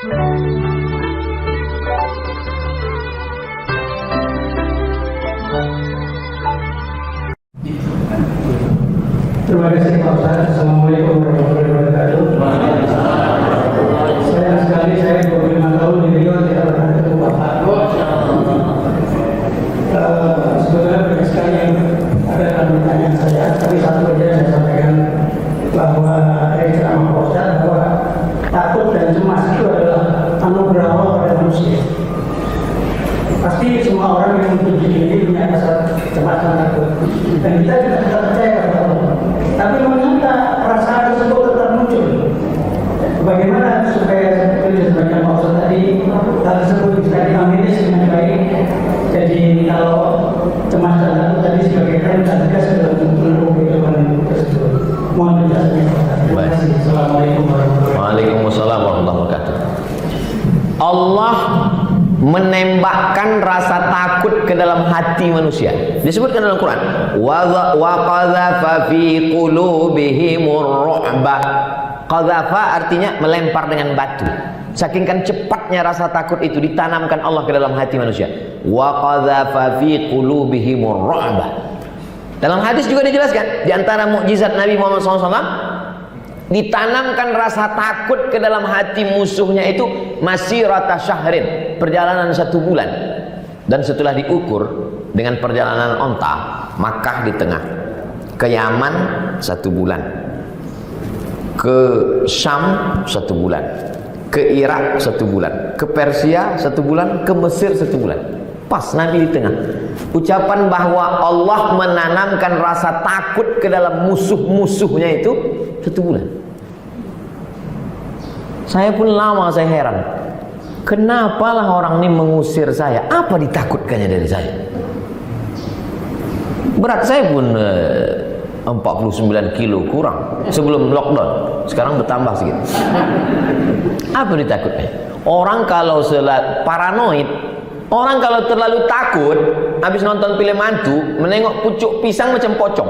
Terima kasih Pak Ustaz. Assalamualaikum warahmatullahi wabarakatuh. Sayang sekali saya 25 tahun di Rio tidak pernah ketemu Pak Fatwa. Sebenarnya banyak sekali yang ada dalam pertanyaan saya, tapi satu saja saya sampaikan bahwa dari ceramah Pak Ustaz bahwa takut dan cemas itu adalah anugerah Allah pada manusia. Pasti semua orang yang hidup di dunia ini punya rasa cemas dan takut, dan kita juga tidak percaya kepada Allah. Tapi mengapa perasaan tersebut tetap muncul? Bagaimana supaya seperti disebutkan Pak Ustaz tadi, hal tersebut bisa dimanage dengan baik? Jadi kalau cemas dan takut tadi sebagai tren dan tegas dalam menempuh kehidupan tersebut. Mohon penjelasannya Pak Ustaz. Terima kasih. Assalamualaikum warahmatullahi wabarakatuh. Waalaikumsalam warahmatullahi wabarakatuh. Allah menembakkan rasa takut ke dalam hati manusia. Disebutkan dalam Quran, wa qadhafa fi qulubihimur ru'ba. Qadhafa artinya melempar dengan batu. Saking kan cepatnya rasa takut itu ditanamkan Allah ke dalam hati manusia. Wa qadhafa fi qulubihimur ru'ba. Dalam hadis juga dijelaskan, di antara mukjizat Nabi Muhammad SAW, ditanamkan rasa takut ke dalam hati musuhnya itu masirata syahrin, perjalanan 1 bulan. Dan setelah diukur dengan perjalanan onta, Makkah di tengah, ke Yaman 1 bulan, ke Syam 1 bulan, ke Irak 1 bulan, ke Persia 1 bulan, ke Mesir 1 bulan. Pas Nabi di tengah. Ucapan bahwa Allah menanamkan rasa takut ke dalam musuh-musuhnya itu 1 bulan. Saya pun lama saya heran, kenapalah orang ini mengusir saya? Apa ditakutkannya dari saya? Berat saya pun 49 kilo kurang sebelum lockdown, sekarang bertambah sedikit. Apa ditakutkan? Orang kalau paranoid, orang kalau terlalu takut, habis nonton film hantu, menengok pucuk pisang macam pocong,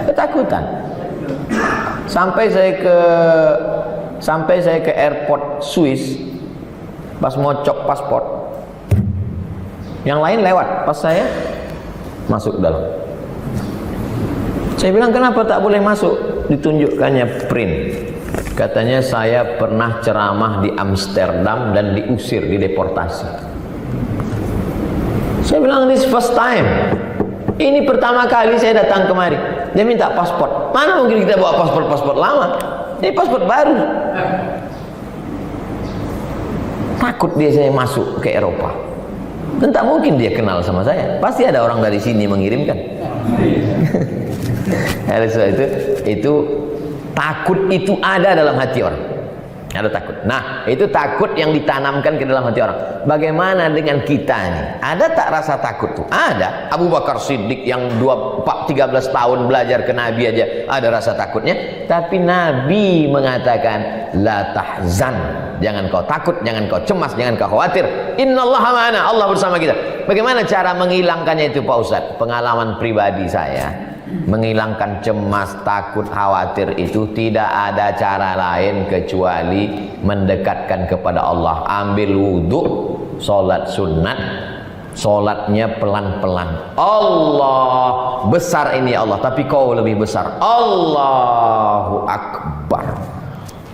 ketakutan. Sampai saya ke airport Swiss, pas mau cek paspor, yang lain lewat, pas saya masuk dalam. Saya bilang, kenapa tak boleh masuk? Ditunjukkannya print. Katanya saya pernah ceramah di Amsterdam dan diusir, dideportasi. Saya bilang, this first time. Ini pertama kali saya datang kemari. Dia minta paspor. Mana mungkin kita bawa paspor lama? Ini paspor baru. Takut dia saya masuk ke Eropa. Dan tak mungkin dia kenal sama saya. Pasti ada orang dari sini mengirimkan. Oleh sebab itu takut itu ada dalam hati orang. Ada takut. Nah, itu takut yang ditanamkan ke dalam hati orang. Bagaimana dengan kita ini? Ada tak rasa takut tuh? Ada. Abu Bakar Siddiq yang 13 tahun belajar ke Nabi aja ada rasa takutnya. Tapi Nabi mengatakan, la tahzan. Jangan kau takut, jangan kau cemas, jangan kau khawatir. Innallaha ma'ana. Allah bersama kita. Bagaimana cara menghilangkannya itu Pak Ustaz? Pengalaman pribadi saya. Menghilangkan cemas, takut, khawatir itu tidak ada cara lain kecuali mendekatkan kepada Allah. Ambil wudhu, sholat sunat, sholatnya pelan-pelan. Allah besar ini Allah, tapi kau lebih besar. Allahu Akbar,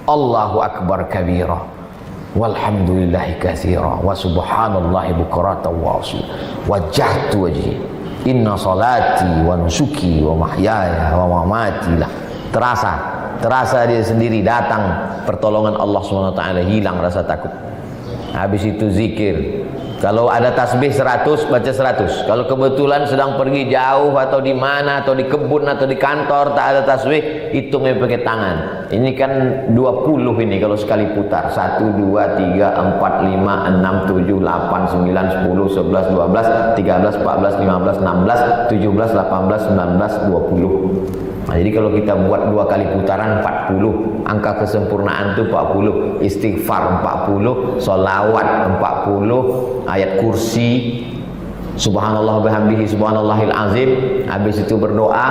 Allahu Akbar kabira, walhamdulillahi katsira, wa subhanallahi bukratan wa asila, wajjahtu wajhi, inna salati wa nusuki wa mahyaya wa mamati lah. Terasa dia sendiri datang pertolongan Allah SWT, hilang rasa takut. Habis itu zikir. Kalau ada tasbih 100, baca 100. Kalau kebetulan sedang pergi jauh atau di mana, atau di kebun atau di kantor tak ada tasbih, hitungnya pakai tangan. Ini kan 20 ini kalau sekali putar. 1, 2, 3, 4, 5, 6, 7, 8, 9, 10, 11, 12, 13, 14, 15, 16, 17, 18, 19, 20. Nah, jadi kalau kita buat 2 kali putaran 40, angka kesempurnaan itu 40, istighfar 40, sholawat 40, ayat kursi Subhanallah bihamdihi subhanallahil azim. Habis itu berdoa,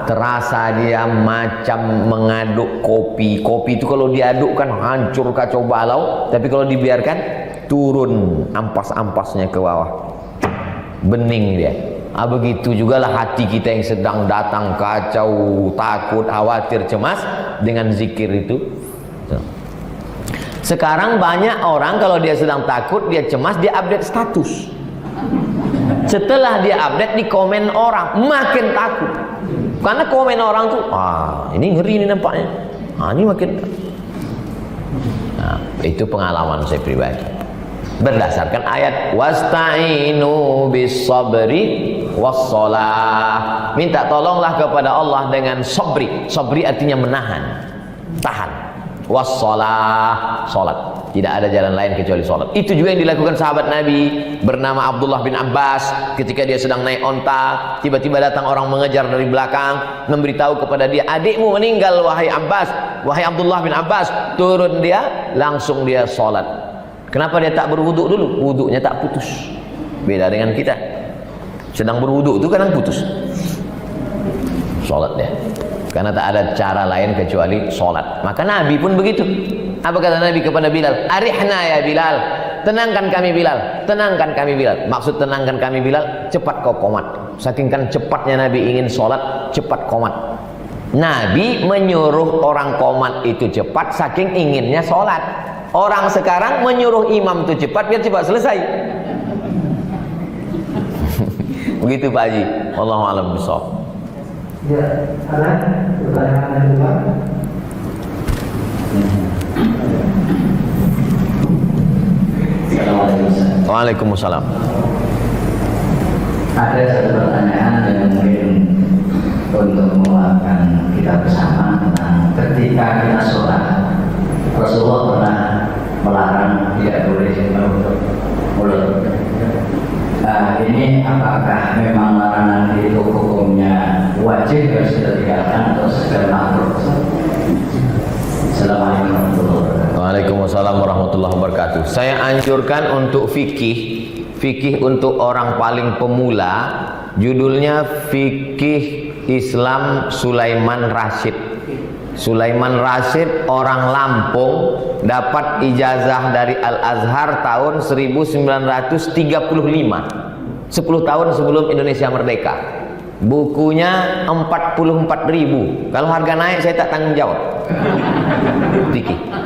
terasa dia macam mengaduk kopi. Kopi itu kalau diaduk kan hancur kacau balau, tapi kalau dibiarkan turun ampas-ampasnya ke bawah, bening dia. Begitu jugalah hati kita yang sedang datang kacau, takut, khawatir, cemas, dengan zikir itu. Sekarang banyak orang kalau dia sedang takut, dia cemas, dia update status. Setelah dia update, di komen orang, makin takut. Karena komen orang tuh, ini ngeri ini nampaknya. Ini makin. Nah, itu pengalaman saya pribadi. Berdasarkan ayat wasta'inu bis-sabri was-shalah. Minta tolonglah kepada Allah dengan sabri. Sabri artinya menahan, tahan. Was-shalah, salat. Tidak ada jalan lain kecuali salat. Itu juga yang dilakukan sahabat Nabi bernama Abdullah bin Abbas. Ketika dia sedang naik onta, tiba-tiba datang orang mengejar dari belakang, memberitahu kepada dia, adikmu meninggal wahai Abbas, wahai Abdullah bin Abbas. Turun dia, langsung dia salat. Kenapa dia tak berwuduk dulu? Wuduknya tak putus. Beda dengan kita. Sedang berwuduk itu kadang putus salat dia. Karena tak ada cara lain kecuali salat. Maka Nabi pun begitu. Apa kata Nabi kepada Bilal? Arihna ya Bilal. Tenangkan kami Bilal. Tenangkan kami Bilal. Maksud tenangkan kami Bilal, cepat kau qomat. Saking kan cepatnya Nabi ingin salat, cepat qomat. Nabi menyuruh orang qomat itu cepat saking inginnya salat. Orang sekarang menyuruh imam itu cepat biar cepat selesai. Begitu Pak Haji. Wallahu a'lam bishawab. Ya, ada pertanyaan kedua. Waalaikumsalam. Ada satu pertanyaan yang mungkin untuk menguatkan kita bersama tentang ketika kita sholat, Rasulullah pernah melarang tidak boleh menutup mulut. Ini apakah memang larangan itu hukumnya wajib harus kita tinggalkan atau sekedar makruh? Assalamualaikum warahmatullahi wabarakatuh. Waalaikumsalam warahmatullahi wabarakatuh. Saya anjurkan untuk fikih untuk orang paling pemula, judulnya Fikih Islam Sulaiman Rasyid. Sulaiman Rasyid orang Lampung, dapat ijazah dari Al-Azhar tahun 1935, 10 tahun sebelum Indonesia merdeka. Bukunya 44.000. Kalau harga naik saya tak tanggung jawab.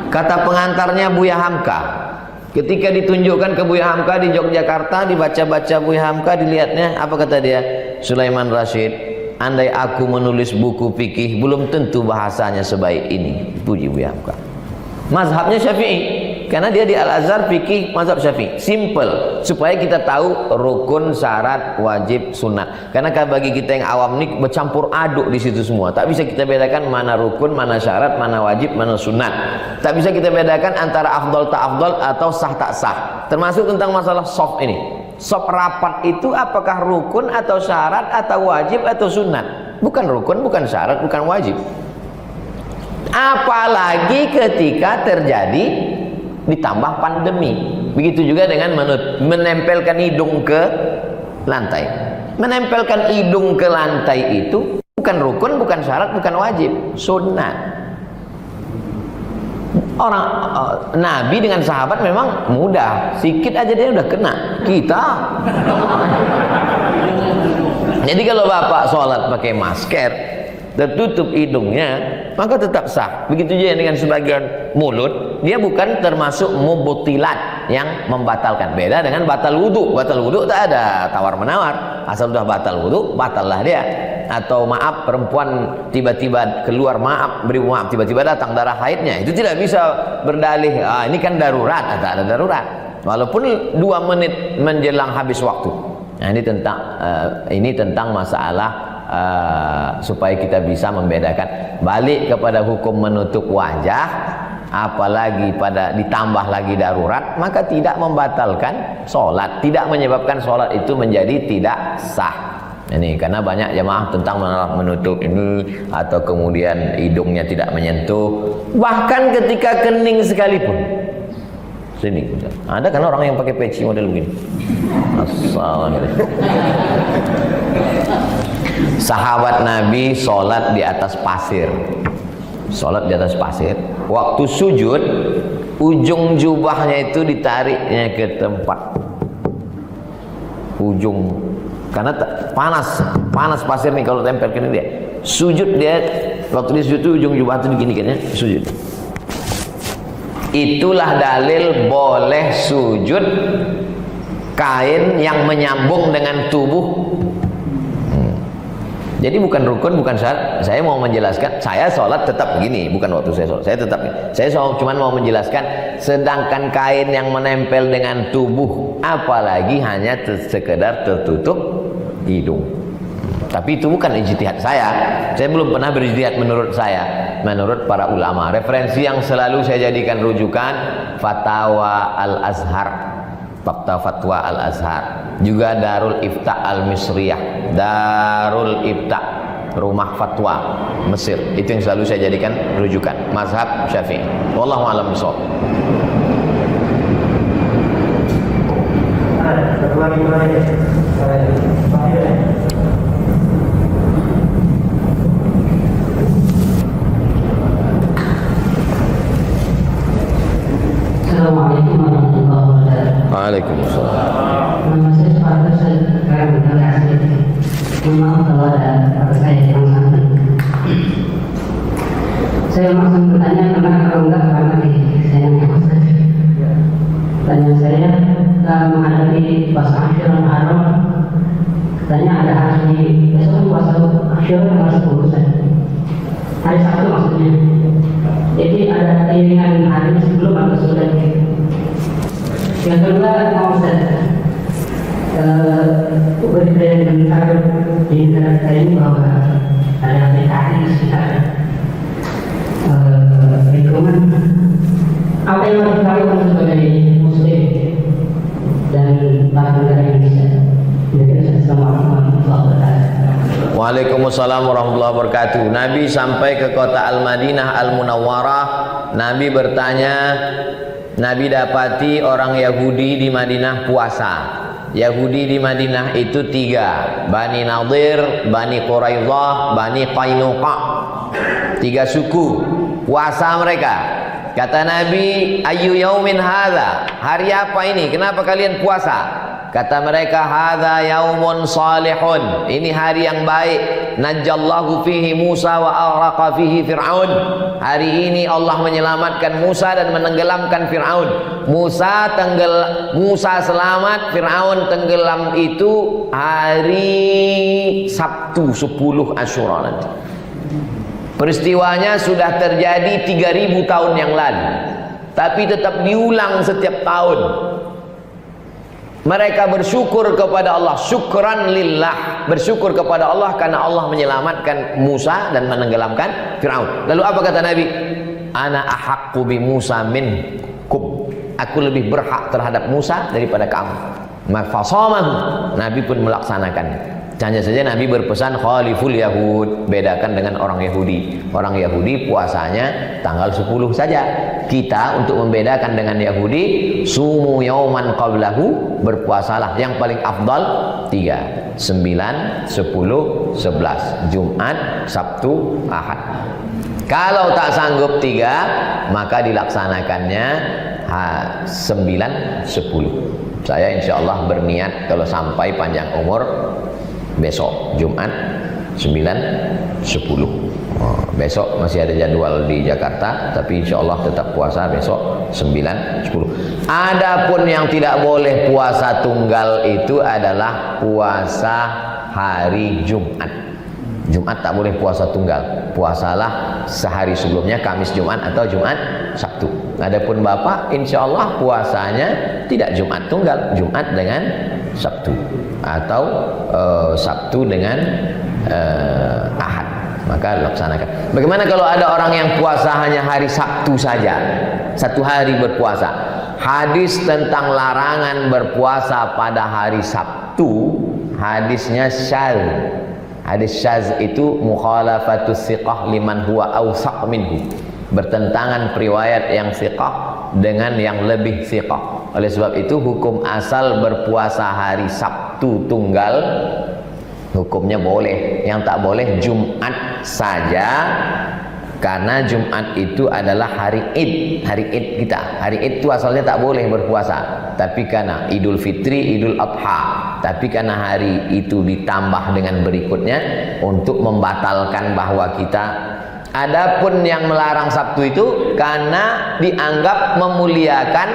Kata pengantarnya Buya Hamka. Ketika ditunjukkan ke Buya Hamka di Yogyakarta, dibaca-baca Buya Hamka, dilihatnya, apa kata dia? Sulaiman Rasyid, andai aku menulis buku fikih, belum tentu bahasanya sebaik ini. Puji Buya Hamka. Mazhabnya Syafi'i, karena dia di Al-Azhar fikih mazhab Syafi'i. Simple, supaya kita tahu rukun, syarat, wajib, sunat. Karena bagi kita yang awam ini bercampur aduk di situ semua. Tak bisa kita bedakan mana rukun, mana syarat, mana wajib, mana sunat. Tak bisa kita bedakan antara afdol tak afdol atau sah tak sah. Termasuk tentang masalah shaf ini. Shaf rapat itu apakah rukun atau syarat atau wajib atau sunat? Bukan rukun, bukan syarat, bukan wajib. Apalagi ketika terjadi ditambah pandemi. Begitu juga dengan menempelkan hidung ke lantai. Menempelkan hidung ke lantai itu bukan rukun, bukan syarat, bukan wajib, sunat. Orang Nabi dengan sahabat memang mudah, sikit aja dia udah kena. Kita jadi kalau bapak sholat pakai masker, tertutup hidungnya, maka tetap sah. Begitu juga dengan sebagian mulut, dia bukan termasuk mubtilat yang membatalkan. Beda dengan batal wudu. Batal wudu tak ada tawar menawar. Asal sudah batal wudu, batallah dia. Atau maaf, perempuan tiba-tiba keluar beri maaf, tiba-tiba datang darah haidnya, itu tidak bisa berdalih, ini kan darurat. Tak ada darurat. Walaupun 2 menit menjelang habis waktu. Nah, ini tentang masalah supaya kita bisa membedakan. Balik kepada hukum menutup wajah, apalagi ditambah lagi darurat, maka tidak membatalkan sholat, tidak menyebabkan sholat itu menjadi tidak sah. Ini karena banyak jemaah tentang menutup ini, atau kemudian hidungnya tidak menyentuh, bahkan ketika kening sekalipun. Sini. Ada kan orang yang pakai peci model begini. Assalamualaikum. Sahabat Nabi sholat di atas pasir. Sholat di atas pasir. Waktu sujud, ujung jubahnya itu ditariknya ke tempat ujung, karena panas pasir nih kalau tempel kena dia. Sujud dia, waktu dia sujud itu ujung jubah itu gini kan ya, sujud. Itulah dalil boleh sujud kain yang menyambung dengan tubuh. Jadi bukan rukun, bukan syarat. Saya mau menjelaskan, saya sholat tetap begini, bukan waktu saya sholat. Saya cuma mau menjelaskan, sedangkan kain yang menempel dengan tubuh, apalagi hanya sekedar tertutup hidung. Tapi itu bukan ijtihad saya. Saya belum pernah berijtihad menurut saya. Menurut para ulama, referensi yang selalu saya jadikan rujukan Fatwa Al-Azhar, Fatwa Al-Azhar, juga Darul Ifta Al-Misriyah, Darul Ifta, rumah fatwa Mesir. Itu yang selalu saya jadikan rujukan, mazhab Syafi'i. Wallahu a'lam bishawab. Assalamualaikum warahmatullahi wabarakatuh. Waalaikumsalam. Nama saya Suparto, saya dari Aceh. Mohon maaf kalau ada kata saya yang salah. Saya langsung bertanya, karena kalau enggak karena saya yang Ustaz. Tanya saya menghadapi puasa Asyura Muharram, katanya ada hari besok puasa Asyura tanggal 10 saja. Hari Sabtu maksudnya. Jadi ada iringan hari sebelum atau sesudah. Yang kedua, mau Ustaz berita yang mendengar di internet ini bahwa ada PKI sekitar lingkungan. Apa yang harus dilakukan sebagai Muslim dan bangsa negara Indonesia? Assalamualaikum warahmatullahi wabarakatuh. Waalaikumsalam warahmatullahi wabarakatuh. Nabi sampai ke kota Al-Madinah Al-Munawwarah. Nabi bertanya, Nabi dapati orang Yahudi di Madinah puasa. Yahudi di Madinah itu 3, Bani Nadir, Bani Quraidah, Bani Qainuqa. 3 suku puasa mereka. Kata Nabi, ayyu yaumin hadza? Hari apa ini? Kenapa kalian puasa? Kata mereka, hadza yaumun salihun. Ini hari yang baik. Najjallahu fihi Musa wa aghraqa fihi Fir'aun. Hari ini Allah menyelamatkan Musa dan menenggelamkan Fir'aun. Musa selamat, Fir'aun tenggelam. Itu hari Sabtu 10 Asyura nanti. Peristiwanya sudah terjadi 3000 tahun yang lalu, tapi tetap diulang setiap tahun. Mereka bersyukur kepada Allah, syukran lillah, bersyukur kepada Allah karena Allah menyelamatkan Musa dan menenggelamkan Fir'aun. Lalu apa kata Nabi? Ana ahaqqu bi Musa minkum. Aku lebih berhak terhadap Musa daripada kamu. Mafasamahu. Nabi pun melaksanakannya. Hanya saja Nabi berpesan khaliful Yahud, bedakan dengan orang Yahudi. Orang Yahudi puasanya tanggal 10 saja. Kita untuk membedakan dengan Yahudi, sumu yauman qablahu, berpuasalah yang paling afdal 3, 9, 10, 11, Jumat, Sabtu, Ahad. Kalau tak sanggup 3, maka dilaksanakannya 9, 10. Saya insya Allah berniat kalau sampai panjang umur besok Jumat 9, 10. Besok masih ada jadwal di Jakarta, tapi insya Allah tetap puasa besok 9, 10. Adapun yang tidak boleh puasa tunggal itu adalah puasa hari Jumat. Jumat tak boleh puasa tunggal. Puasalah sehari sebelumnya, Kamis, Jumat atau Jumat, Sabtu. Adapun Bapak insya Allah puasanya tidak Jumat tunggal, Jumat dengan Sabtu atau Sabtu dengan Ahad, maka laksanakan. Bagaimana kalau ada orang yang puasa hanya hari Sabtu saja, 1 hari berpuasa? Hadis tentang larangan berpuasa pada hari Sabtu, hadisnya syadz. Hadis syadz itu mukhalafatus siqah liman huwa awsaq minhu, bertentangan periwayat yang siqah dengan yang lebih thiqah. Oleh sebab itu hukum asal berpuasa hari Sabtu tunggal hukumnya boleh. Yang tak boleh Jumat saja, karena Jumat itu adalah hari Id, hari Id kita. Hari Id itu asalnya tak boleh berpuasa, tapi karena Idul Fitri, Idul Adha, tapi karena hari itu ditambah dengan berikutnya untuk membatalkan bahwa kita. Adapun yang melarang Sabtu itu karena dianggap memuliakan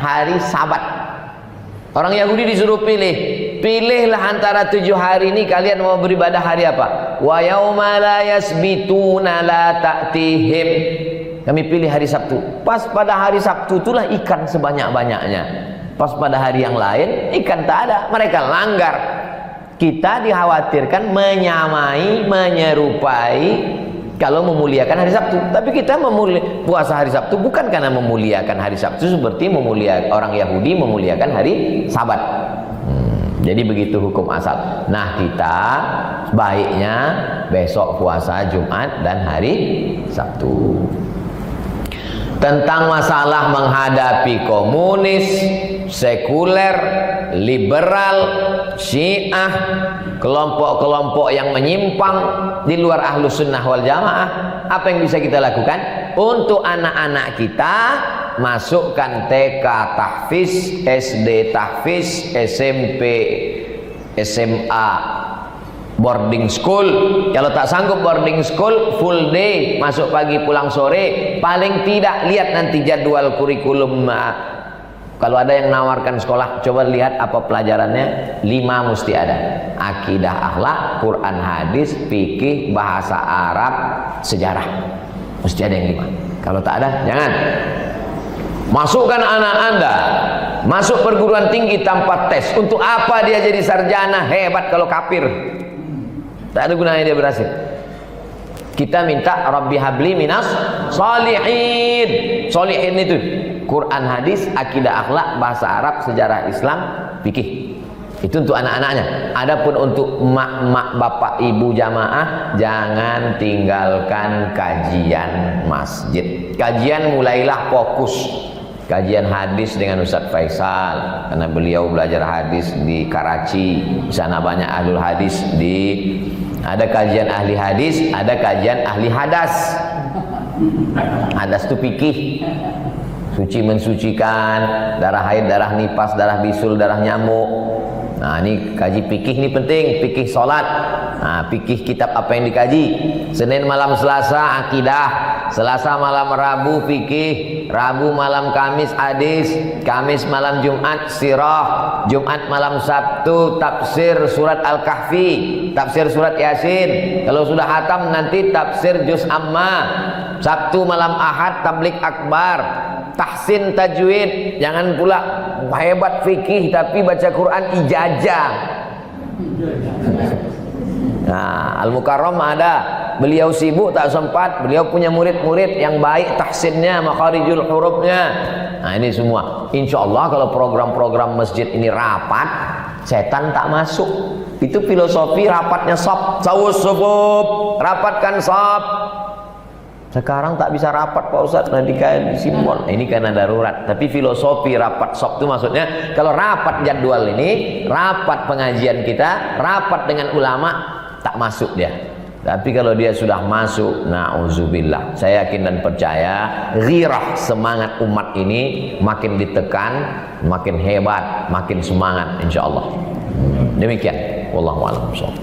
hari Sabat. Orang Yahudi disuruh pilihlah antara 7 hari ini kalian mau beribadah hari apa? Wa yauma la yasbituna la ta'tihim. Kami pilih hari Sabtu. Pas pada hari Sabtu itulah ikan sebanyak-banyaknya. Pas pada hari yang lain ikan tak ada. Mereka langgar. Kita dikhawatirkan menyamai, menyerupai kalau memuliakan hari Sabtu. Tapi kita puasa hari Sabtu bukan karena memuliakan hari Sabtu seperti orang Yahudi memuliakan hari Sabat. Jadi begitu hukum asal. Nah, kita baiknya besok puasa Jumat dan hari Sabtu. Tentang masalah menghadapi komunis, sekuler, liberal, Syiah, kelompok-kelompok yang menyimpang di luar Ahlus Sunnah wal Jamaah, apa yang bisa kita lakukan? Untuk anak-anak kita, masukkan TK tahfiz, SD tahfiz, SMP, SMA boarding school. Kalau tak sanggup boarding school, full day, masuk pagi pulang sore. Paling tidak lihat nanti jadwal kurikulum. Kalau ada yang nawarkan sekolah, coba lihat apa pelajarannya. 5 mesti ada: akidah, akhlak, Quran, hadis, fikih, bahasa Arab, sejarah. Mesti ada yang 5. Kalau tak ada, jangan. Masukkan anak Anda masuk perguruan tinggi tanpa tes. Untuk apa dia jadi sarjana hebat kalau kafir? Tak ada gunanya dia berhasil. Kita minta Rabbi habli minas sholihin. Sholihin itu Quran, hadis, akidah, akhlak, bahasa Arab, sejarah Islam, fikih. Itu untuk anak-anaknya. Adapun untuk emak-emak, bapak, ibu jamaah, jangan tinggalkan kajian masjid. Kajian mulailah fokus. Kajian hadis dengan Ustaz Faisal, karena beliau belajar hadis di Karachi. Di sana banyak ahlul hadis. Ada kajian ahli hadis, ada kajian ahli hadas. Hadas itu fikih, suci mensucikan, darah haid, darah nifas, darah bisul, darah nyamuk. Nah, ini kaji fikih, ini penting. Fikih sholat. Nah, fikih kitab apa yang dikaji? Senin malam Selasa akidah, Selasa malam Rabu fikih, Rabu malam Kamis hadis, Kamis malam Jumat sirah, Jumat malam Sabtu tafsir surat Al-Kahfi, tafsir surat Yasin. Kalau sudah hatam nanti tafsir juz amma. Sabtu malam Ahad tablik akbar, tahsin tajwid. Jangan pula hebat fikih tapi baca Quran ijazah. Nah, Al-Mukarram ada, beliau sibuk tak sempat. Beliau punya murid-murid yang baik tahsinnya, makharijul hurufnya. Nah, ini semua insya Allah kalau program-program masjid ini rapat, setan tak masuk. Itu filosofi rapatnya sop, sawus subub, rapatkan sop. Sekarang tak bisa rapat Pak Ustadz, nanti kayak simbol. Ini karena darurat. Tapi filosofi rapat sop itu maksudnya kalau rapat jadwal ini, rapat pengajian kita, rapat dengan ulama, tak masuk dia. Tapi kalau dia sudah masuk, na'udzubillah, saya yakin dan percaya ghirah semangat umat ini makin ditekan, makin hebat, makin semangat insyaallah. Demikian, wallahu a'lam bishawab.